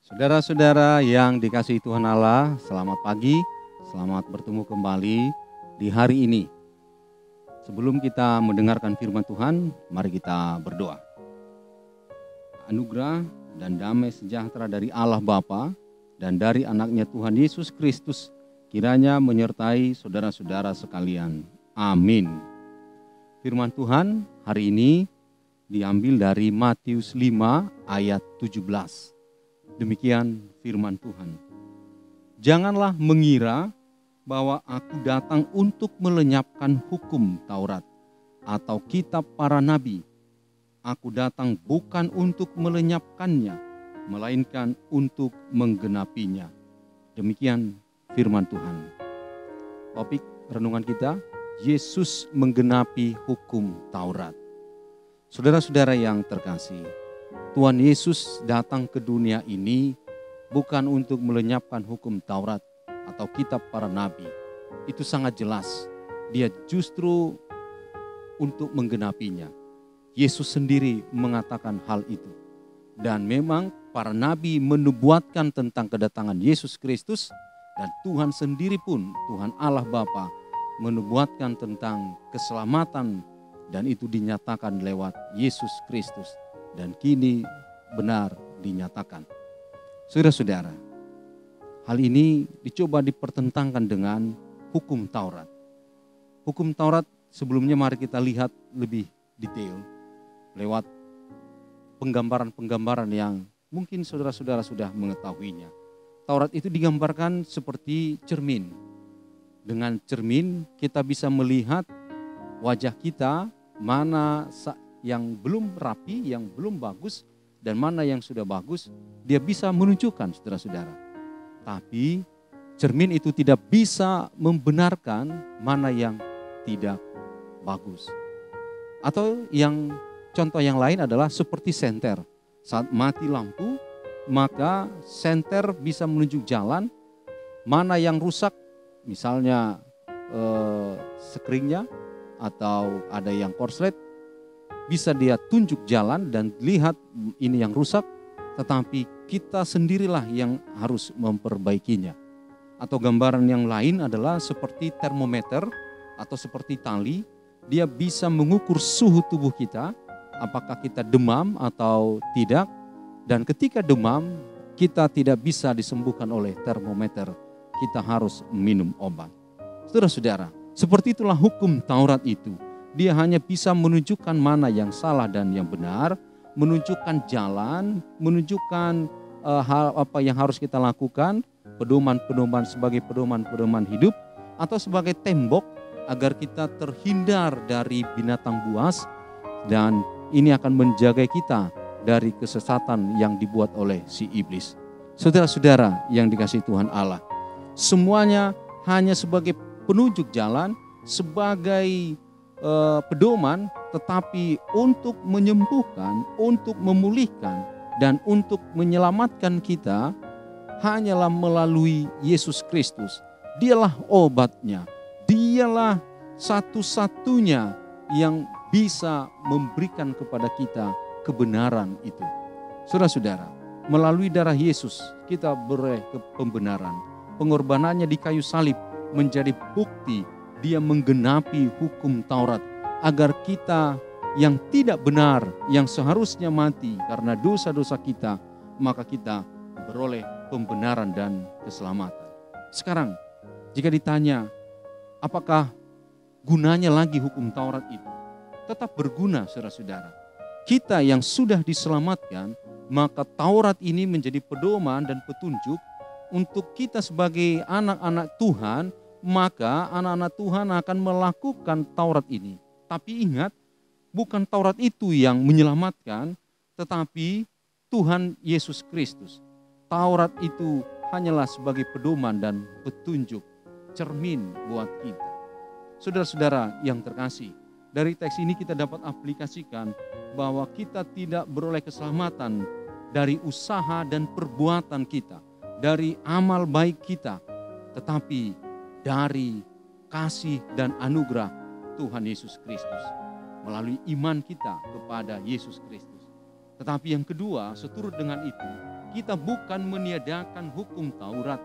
Saudara-saudara yang dikasihi Tuhan Allah, selamat pagi, selamat bertemu kembali di hari ini. Sebelum kita mendengarkan firman Tuhan, mari kita berdoa. Anugerah dan damai sejahtera dari Allah Bapa dan dari anaknya Tuhan Yesus Kristus kiranya menyertai saudara-saudara sekalian. Amin. Firman Tuhan hari ini diambil dari Matius 5 ayat 17. Demikian firman Tuhan. Janganlah mengira bahwa aku datang untuk melenyapkan hukum Taurat atau kitab para nabi. Aku datang bukan untuk melenyapkannya, melainkan untuk menggenapinya. Demikian firman Tuhan. Topik renungan kita, Yesus menggenapi hukum Taurat. Saudara-saudara yang terkasih, Tuhan Yesus datang ke dunia ini bukan untuk melenyapkan hukum Taurat atau kitab para nabi. Itu sangat jelas. Dia justru untuk menggenapinya. Yesus sendiri mengatakan hal itu. Dan memang para nabi menubuatkan tentang kedatangan Yesus Kristus, dan Tuhan sendiri pun, Tuhan Allah Bapa, menubuatkan tentang keselamatan, dan itu dinyatakan lewat Yesus Kristus. Dan kini benar dinyatakan. Saudara-saudara, hal ini dicoba dipertentangkan dengan hukum Taurat. Hukum Taurat sebelumnya mari kita lihat lebih detail lewat penggambaran-penggambaran yang mungkin saudara-saudara sudah mengetahuinya. Taurat itu digambarkan seperti cermin. Dengan cermin kita bisa melihat wajah kita, mana yang belum rapi, yang belum bagus, dan mana yang sudah bagus, dia bisa menunjukkan saudara-saudara. Tapi cermin itu tidak bisa membenarkan mana yang tidak bagus. Atau yang contoh yang lain adalah seperti senter. Saat mati lampu, maka senter bisa menunjuk jalan, mana yang rusak, misalnya skringnya atau ada yang korslet, bisa dia tunjuk jalan dan lihat ini yang rusak, tetapi kita sendirilah yang harus memperbaikinya. Atau gambaran yang lain adalah seperti termometer atau seperti tali, dia bisa mengukur suhu tubuh kita, apakah kita demam atau tidak. Dan ketika demam, kita tidak bisa disembuhkan oleh termometer, kita harus minum obat. Saudara-saudara, seperti itulah hukum Taurat itu. Dia hanya bisa menunjukkan mana yang salah dan yang benar, menunjukkan jalan, menunjukkan hal apa yang harus kita lakukan, pedoman-pedoman sebagai pedoman-pedoman hidup, atau sebagai tembok agar kita terhindar dari binatang buas, dan ini akan menjaga kita dari kesesatan yang dibuat oleh si iblis. Saudara-saudara yang dikasihi Tuhan Allah, semuanya hanya sebagai penunjuk jalan, sebagai pedoman, tetapi untuk menyembuhkan, untuk memulihkan, dan untuk menyelamatkan kita hanyalah melalui Yesus Kristus. Dialah obatnya, dialah satu-satunya yang bisa memberikan kepada kita kebenaran itu. Saudara-saudara, melalui darah Yesus kita beroleh pembenaran. Pengorbanannya di kayu salib menjadi bukti dia menggenapi hukum Taurat agar kita yang tidak benar, yang seharusnya mati karena dosa-dosa kita, maka kita beroleh pembenaran dan keselamatan. Sekarang, jika ditanya, apakah gunanya lagi hukum Taurat itu? Tetap berguna, saudara-saudara. Kita yang sudah diselamatkan, maka Taurat ini menjadi pedoman dan petunjuk untuk kita sebagai anak-anak Tuhan. Maka anak-anak Tuhan akan melakukan Taurat ini. Tapi ingat, bukan Taurat itu yang menyelamatkan, tetapi Tuhan Yesus Kristus. Taurat itu hanyalah sebagai pedoman dan petunjuk, cermin buat kita. Saudara-saudara yang terkasih, dari teks ini kita dapat aplikasikan bahwa kita tidak beroleh keselamatan dari usaha dan perbuatan kita, dari amal baik kita, tetapi dari kasih dan anugerah Tuhan Yesus Kristus melalui iman kita kepada Yesus Kristus. Tetapi yang kedua, seturut dengan itu, Kita bukan meniadakan hukum Taurat.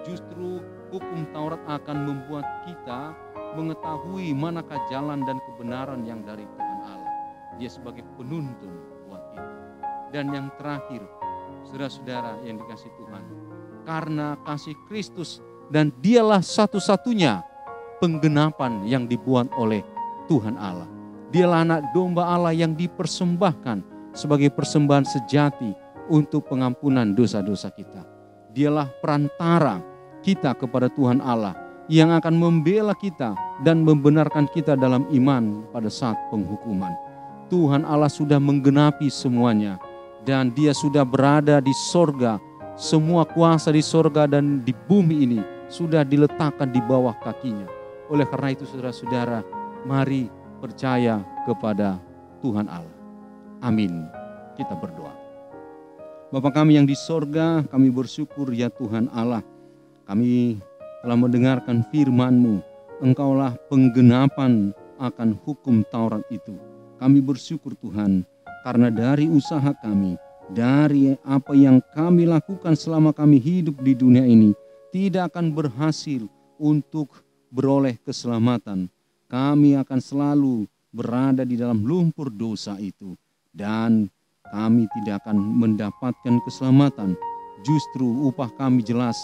Justru hukum Taurat akan membuat kita mengetahui manakah jalan dan kebenaran yang dari Tuhan Allah. Dia sebagai penuntun buat kita. Dan yang terakhir, saudara-saudara yang dikasih Tuhan, karena kasih Kristus dan dialah satu-satunya penggenapan yang dibuat oleh Tuhan Allah. Dialah anak domba Allah yang dipersembahkan sebagai persembahan sejati untuk pengampunan dosa-dosa kita. Dialah perantara kita kepada Tuhan Allah yang akan membela kita dan membenarkan kita dalam iman pada saat penghukuman. Tuhan Allah sudah menggenapi semuanya dan Dia sudah berada di sorga. Semua kuasa di sorga dan di bumi ini sudah diletakkan di bawah kakinya. Oleh karena itu saudara-saudara, mari percaya kepada Tuhan Allah. Amin. Kita berdoa. Bapa kami yang di sorga, kami bersyukur ya Tuhan Allah. Kami telah mendengarkan firman-Mu. Engkaulah penggenapan akan hukum Taurat itu. Kami bersyukur Tuhan, karena dari usaha kami, dari apa yang kami lakukan selama kami hidup di dunia ini, tidak akan berhasil untuk beroleh keselamatan. Kami akan selalu berada di dalam lumpur dosa itu. Dan kami tidak akan mendapatkan keselamatan. Justru upah kami jelas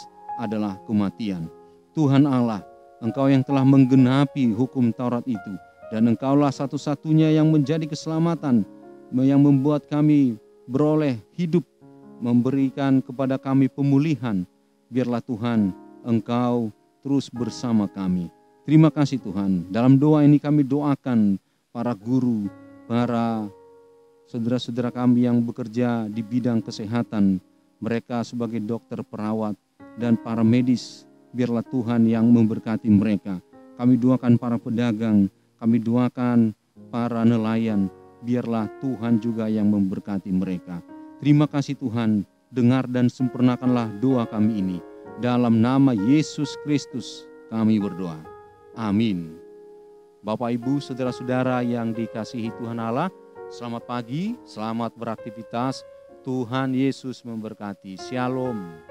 adalah kematian. Tuhan Allah, Engkau yang telah menggenapi hukum Taurat itu. Dan Engkaulah satu-satunya yang menjadi keselamatan, yang membuat kami beroleh hidup, memberikan kepada kami pemulihan. Biarlah Tuhan, Engkau terus bersama kami. Terima kasih Tuhan. Dalam doa ini kami doakan para guru, para saudara-saudara kami yang bekerja di bidang kesehatan, mereka sebagai dokter, perawat, dan para medis. Biarlah Tuhan yang memberkati mereka. Kami doakan para pedagang, kami doakan para nelayan. Biarlah Tuhan juga yang memberkati mereka. Terima kasih Tuhan, dengar dan sempurnakanlah doa kami ini. Dalam nama Yesus Kristus kami berdoa. Amin. Bapak, Ibu, saudara-saudara yang dikasihi Tuhan Allah, selamat pagi, selamat beraktivitas. Tuhan Yesus memberkati. Shalom.